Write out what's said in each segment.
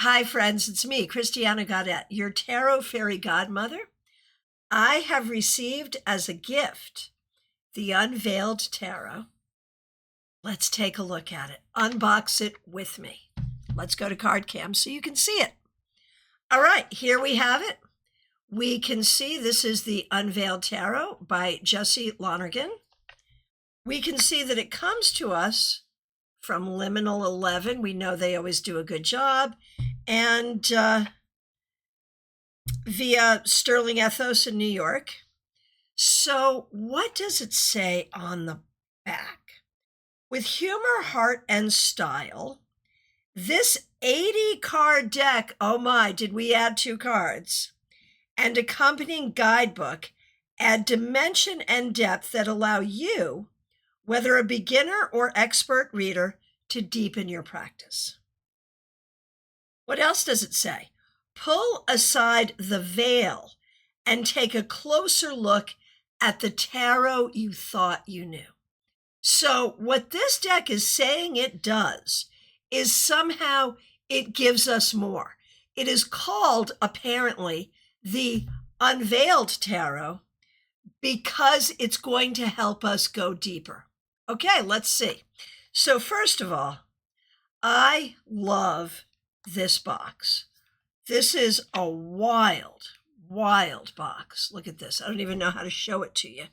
Hi, friends. It's me, Christiana Gaudet, your tarot fairy godmother. I have received as a gift the Unveiled Tarot. Let's take a look at it. Unbox it with me. Let's go to card cam so you can see it. All right, here we have it. We can see this is the Unveiled Tarot by Jesse Lonergan. We can see that it comes to us from Liminal 11. We know they always do a good job. And via Sterling Ethos in New York. So what does it say on the back? With humor, heart, and style, this 80-card deck, oh my, did we add 2 cards, and accompanying guidebook add dimension and depth that allow you, whether a beginner or expert reader, to deepen your practice. What else does it say? Pull aside the veil and take a closer look at the tarot you thought you knew. So what this deck is saying it does is somehow it gives us more. It is called, apparently, the Unveiled Tarot because it's going to help us go deeper. Okay, let's see. So first of all, I love this box. This is a wild box. Look at this. I don't even know how to show it to you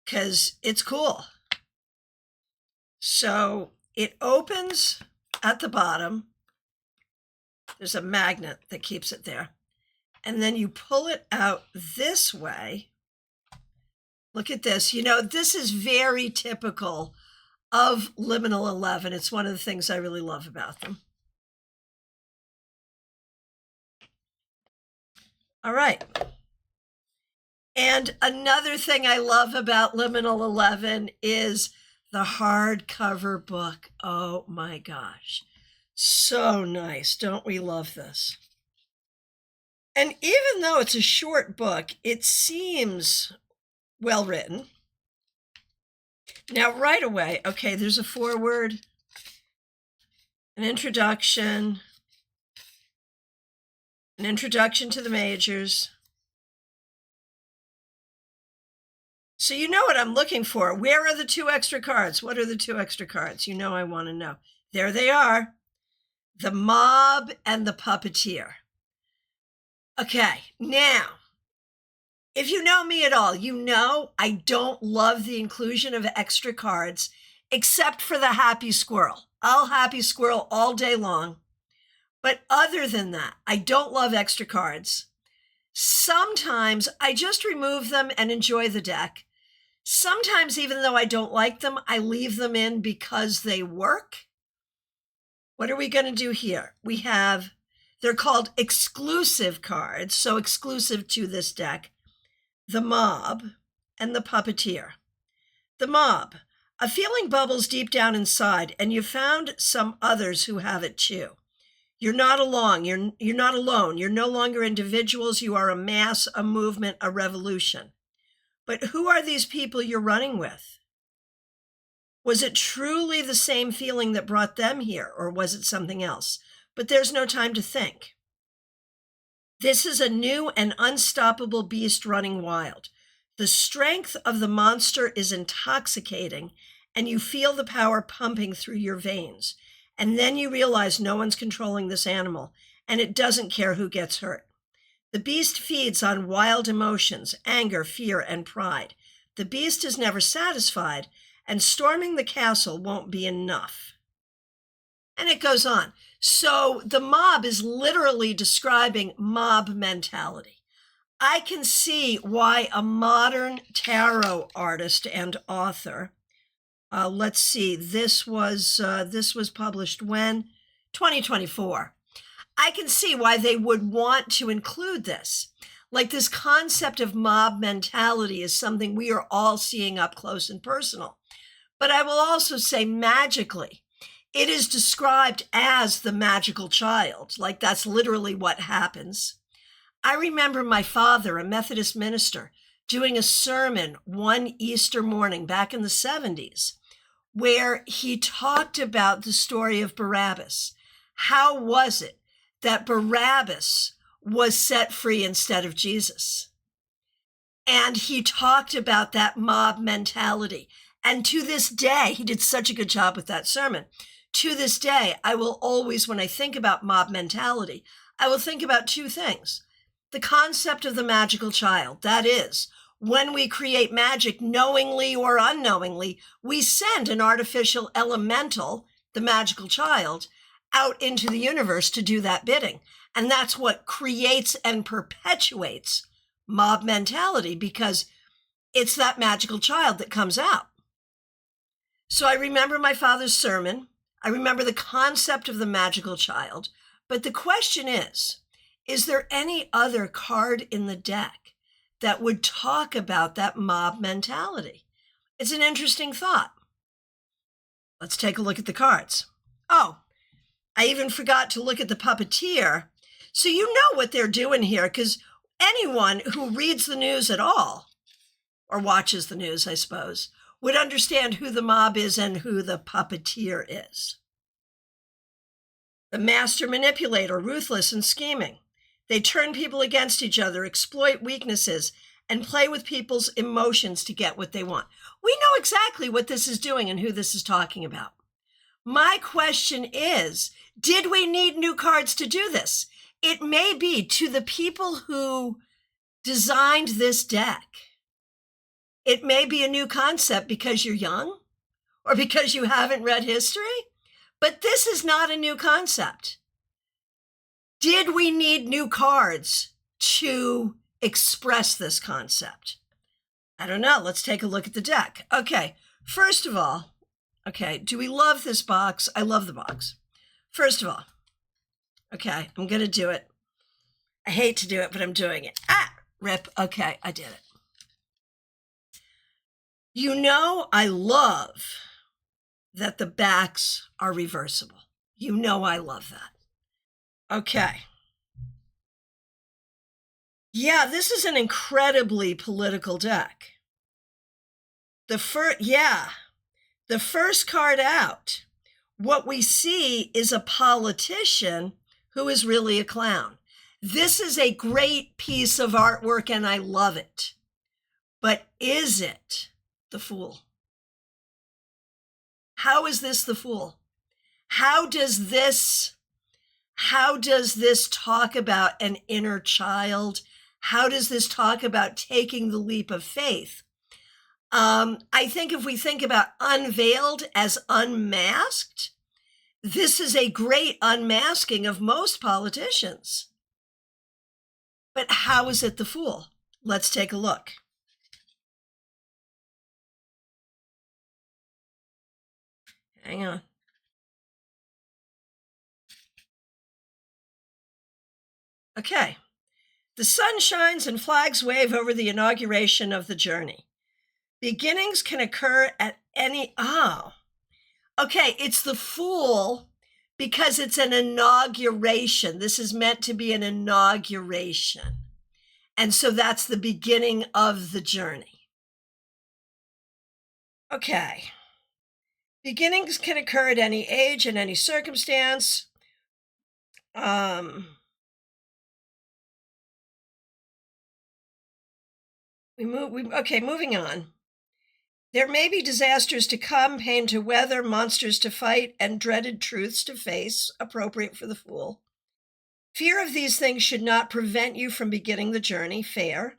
because it's cool. So it opens at the bottom. There's a magnet that keeps it there. And then you pull it out this way. Look at this. You know, this is very typical of Liminal 11. It's one of the things I really love about them. All right. And another thing I love about Liminal 11 is the hardcover book. Oh my gosh. So nice. Don't we love this? And even though it's a short book, it seems well written. Now, right away, okay, there's a foreword, an introduction to the majors. So you know what I'm looking for. Where are the 2 extra cards? What are the 2 extra cards? You know I want to know. There they are. The Mob and the Puppeteer. Okay, now, if you know me at all, you know I don't love the inclusion of extra cards, except for the happy squirrel. I'll happy squirrel all day long. But other than that, I don't love extra cards. Sometimes I just remove them and enjoy the deck. Sometimes, even though I don't like them, I leave them in because they work. What are we going to do here? We have, they're called exclusive cards, so exclusive to this deck. The Mob and the Puppeteer. The Mob. A feeling bubbles deep down inside, and you found some others who have it too. You're not alone. You're not alone. You're no longer individuals. You are a mass, a movement, a revolution. But who are these people you're running with? Was it truly the same feeling that brought them here, or was it something else? But there's no time to think. This is a new and unstoppable beast running wild. The strength of the monster is intoxicating, and you feel the power pumping through your veins. And then you realize no one's controlling this animal, and it doesn't care who gets hurt. The beast feeds on wild emotions, anger, fear, and pride. The beast is never satisfied, and storming the castle won't be enough. And it goes on. So the Mob is literally describing mob mentality. I can see why a modern tarot artist and author, let's see, this was published when? 2024. I can see why they would want to include this. Like, this concept of mob mentality is something we are all seeing up close and personal. But I will also say magically, it is described as the magical child. Like, that's literally what happens. I remember my father, a Methodist minister, doing a sermon one Easter morning back in the 70s, where he talked about the story of Barabbas. How was it that Barabbas was set free instead of Jesus. And he talked about that mob mentality. And to this day, he did such a good job with that sermon. To this day, I will always, when I think about mob mentality, I will think about two things. The concept of the magical child. That is, when we create magic knowingly or unknowingly, we send an artificial elemental, the magical child, out into the universe to do that bidding. And that's what creates and perpetuates mob mentality, because it's that magical child that comes out. So I remember my father's sermon. I remember the concept of the magical child. But the question is there any other card in the deck that would talk about that mob mentality? It's an interesting thought. Let's take a look at the cards. Oh, I even forgot to look at the puppeteer. So you know what they're doing here, because anyone who reads the news at all, or watches the news, I suppose, would understand who the mob is and who the puppeteer is. The master manipulator, ruthless and scheming. They turn people against each other, exploit weaknesses, and play with people's emotions to get what they want. We know exactly what this is doing and who this is talking about. My question is, did we need new cards to do this? It may be to the people who designed this deck. It may be a new concept because you're young or because you haven't read history, but this is not a new concept. Did we need new cards to express this concept? I don't know. Let's take a look at the deck. Okay, first of all, do we love this box? I love the box. First of all, okay, I'm going to do it. I hate to do it, but I'm doing it. Rip. Okay, I did it. You know, I love that the backs are reversible. You know, I love that. Okay. Yeah, this is an incredibly political deck. The first card out, what we see is a politician who is really a clown. This is a great piece of artwork and I love it. But is it the Fool? How is this the Fool? How does this talk about an inner child? How does this talk about taking the leap of faith? I think if we think about Unveiled as unmasked, this is a great unmasking of most politicians. But how is it the Fool? Let's take a look. Hang on. Okay. The sun shines and flags wave over the inauguration of the journey. Beginnings can occur at any... Okay, it's the Fool because it's an inauguration. This is meant to be an inauguration. And so that's the beginning of the journey. Okay. Beginnings can occur at any age and any circumstance. Moving on. There may be disasters to come, pain to weather, monsters to fight, and dreaded truths to face, appropriate for the Fool. Fear of these things should not prevent you from beginning the journey, fair.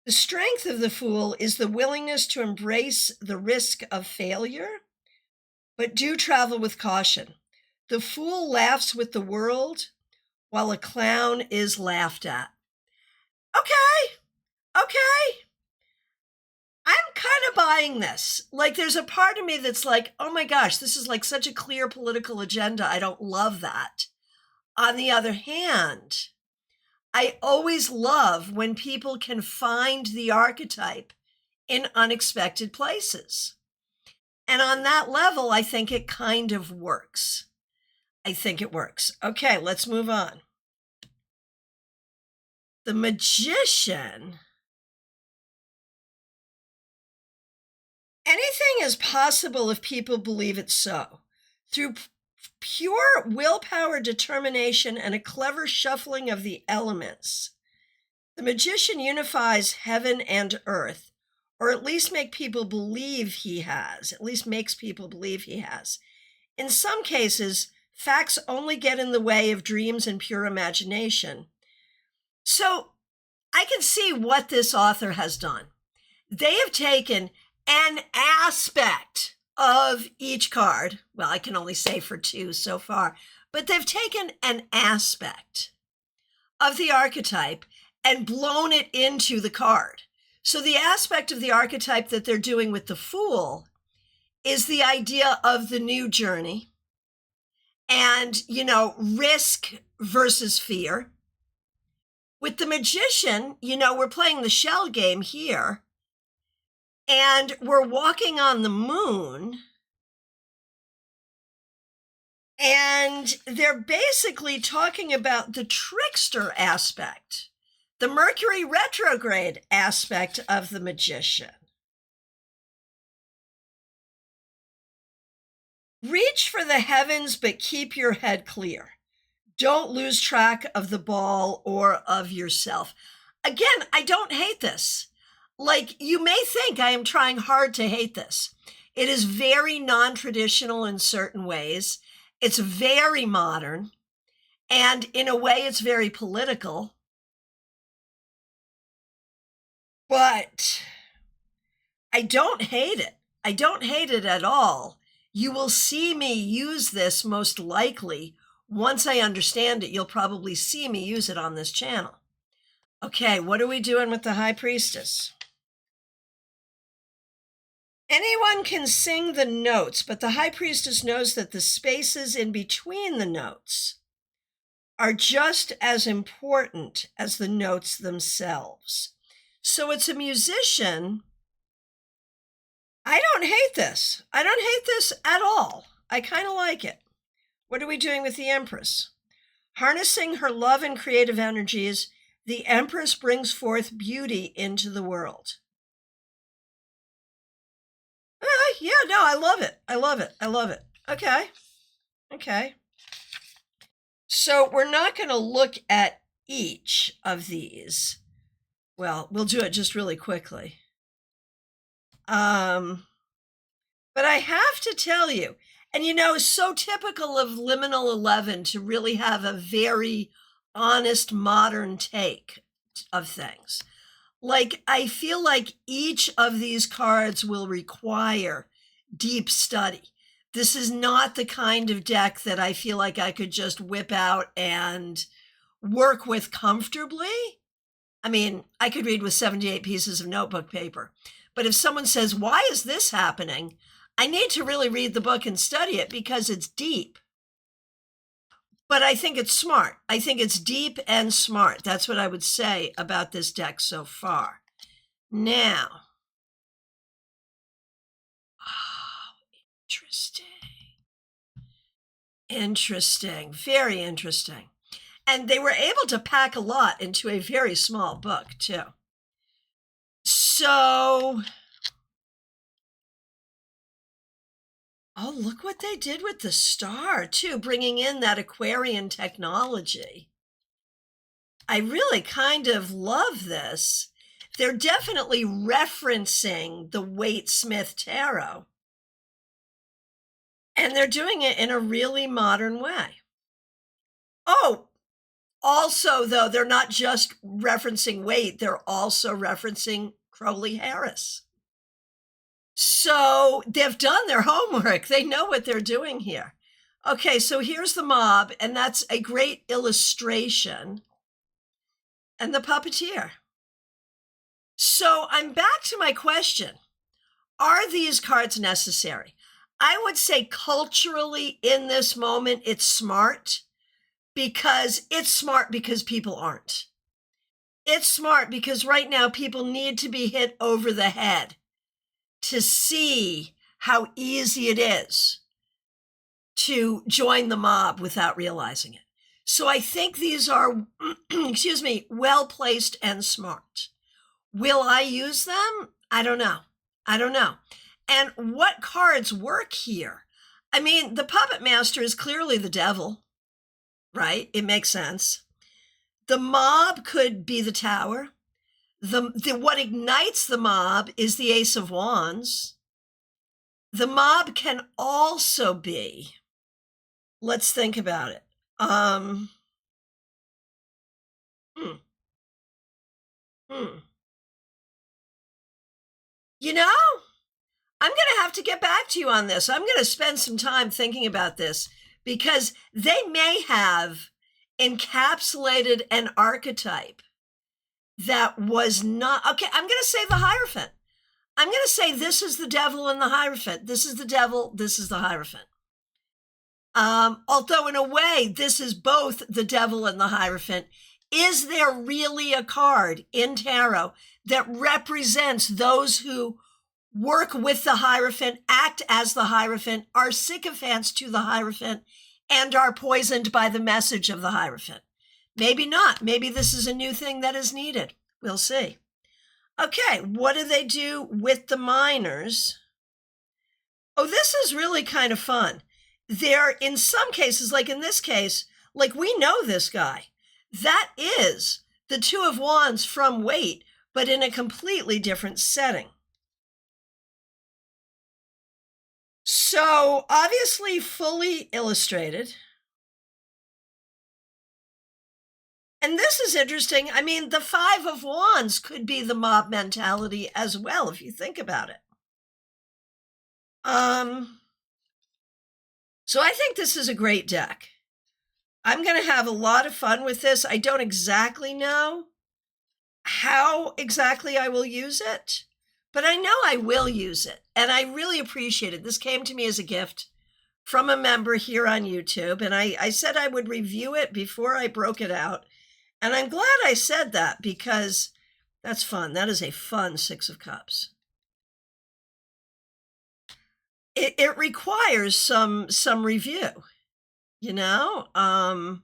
The strength of the Fool is the willingness to embrace the risk of failure, but do travel with caution. The Fool laughs with the world, while a clown is laughed at. Okay. I'm kind of buying this. Like, there's a part of me that's like, oh my gosh, this is like such a clear political agenda. I don't love that. On the other hand, I always love when people can find the archetype in unexpected places. And on that level, I think it kind of works. Okay, let's move on. The Magician. Anything is possible if people believe it so. Through Pure willpower, determination, and a clever shuffling of the elements. The magician unifies heaven and earth, or at least makes people believe he has. In some cases, facts only get in the way of dreams and pure imagination. So I can see what this author has done. They have taken an aspect of each card. Well, I can only say for 2 so far, but they've taken an aspect of the archetype and blown it into the card. So the aspect of the archetype that they're doing with the Fool is the idea of the new journey and, risk versus fear. With the magician, we're playing the shell game here, and we're walking on the moon, and they're basically talking about the trickster aspect, the Mercury retrograde aspect of the magician. Reach for the heavens, but keep your head clear. Don't lose track of the ball or of yourself. Again, I don't hate this. Like, you may think I am trying hard to hate this. It is very non-traditional in certain ways. It's very modern. And in a way, it's very political. But I don't hate it. I don't hate it at all. You will see me use this most likely. Once I understand it, you'll probably see me use it on this channel. Okay, what are we doing with the High Priestess? Anyone can sing the notes, but the High Priestess knows that the spaces in between the notes are just as important as the notes themselves. So it's a musician. I don't hate this. I don't hate this at all. I kind of like it. What are we doing with the Empress? Harnessing her love and creative energies, the Empress brings forth beauty into the world. Yeah, no, I love it. I love it. I love it. Okay. So we're not going to look at each of these. Well, we'll do it just really quickly. But I have to tell you, and it's so typical of Liminal 11 to really have a very honest, modern take of things. Like, I feel like each of these cards will require deep study. This is not the kind of deck that I feel like I could just whip out and work with comfortably. I mean, I could read with 78 pieces of notebook paper. But if someone says, why is this happening? I need to really read the book and study it because it's deep. But I think it's smart. I think it's deep and smart. That's what I would say about this deck so far. Now, interesting, very interesting. And they were able to pack a lot into a very small book, too. So, oh, look what they did with the star, too, bringing in that Aquarian technology. I really kind of love this. They're definitely referencing the Waite Smith Tarot. And they're doing it in a really modern way. Oh, also, though, they're not just referencing Waite, they're also referencing Crowley Harris. So they've done their homework. They know what they're doing here. Okay, so here's the mob, and that's a great illustration. And the puppeteer. So I'm back to my question. Are these cards necessary? I would say culturally in this moment, it's smart because people aren't. It's smart because right now people need to be hit over the head to see how easy it is to join the mob without realizing it. So I think these are, well-placed and smart. Will I use them? I don't know. And what cards work here? I mean, the puppet master is clearly the devil, right? It makes sense. The mob could be the tower. What ignites the mob is the Ace of Wands. The mob can also be, let's think about it. Hmm. Hmm. You know, I'm going to have to get back to you on this. I'm going to spend some time thinking about this because they may have encapsulated an archetype that was not, okay, I'm going to say the Hierophant. I'm going to say this is the devil and the Hierophant. This is the devil, this is the Hierophant. Although in a way, this is both the devil and the Hierophant. Is there really a card in tarot that represents those who work with the Hierophant, act as the Hierophant, are sycophants to the Hierophant, and are poisoned by the message of the Hierophant? Maybe not. Maybe this is a new thing that is needed. We'll see. Okay, what do they do with the minors? Oh, this is really kind of fun. They're, in some cases, like in this case, like we know this guy. That is the Two of Wands from Wait, but in a completely different setting. So obviously fully illustrated. And this is interesting. I mean, the Five of Wands could be the mob mentality as well, if you think about it. So I think this is a great deck. I'm going to have a lot of fun with this. I don't exactly know how exactly I will use it, but I know I will use it. And I really appreciate it. This came to me as a gift from a member here on YouTube. And I said I would review it before I broke it out. And I'm glad I said that because that's fun. That is a fun Six of Cups. It requires some review, you know. I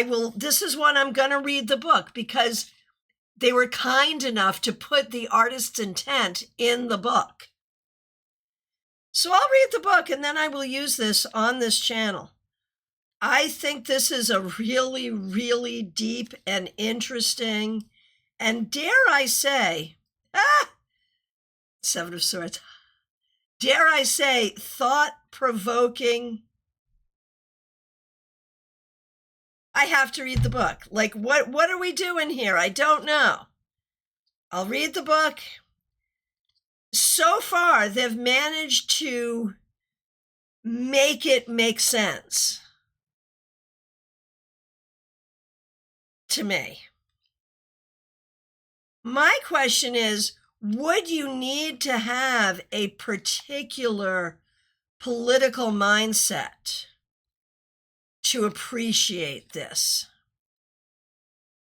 will. This is one I'm going to read the book because they were kind enough to put the artist's intent in the book. So I'll read the book and then I will use this on this channel. I think this is a really, really deep and interesting, and dare I say, Seven of Swords, dare I say, thought-provoking. I have to read the book. Like, what are we doing here? I don't know. I'll read the book. So far, they've managed to make it make sense to me. My question is, would you need to have a particular political mindset to appreciate this?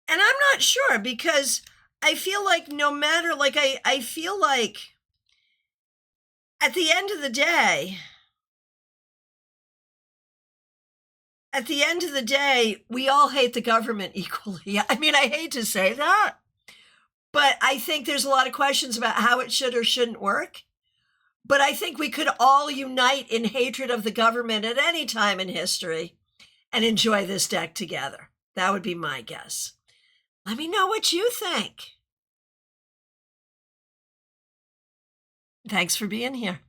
And I'm not sure, because I feel like no matter, like I feel like at the end of the day, we all hate the government equally. I mean, I hate to say that, but I think there's a lot of questions about how it should or shouldn't work. But I think we could all unite in hatred of the government at any time in history and enjoy this deck together. That would be my guess. Let me know what you think. Thanks for being here.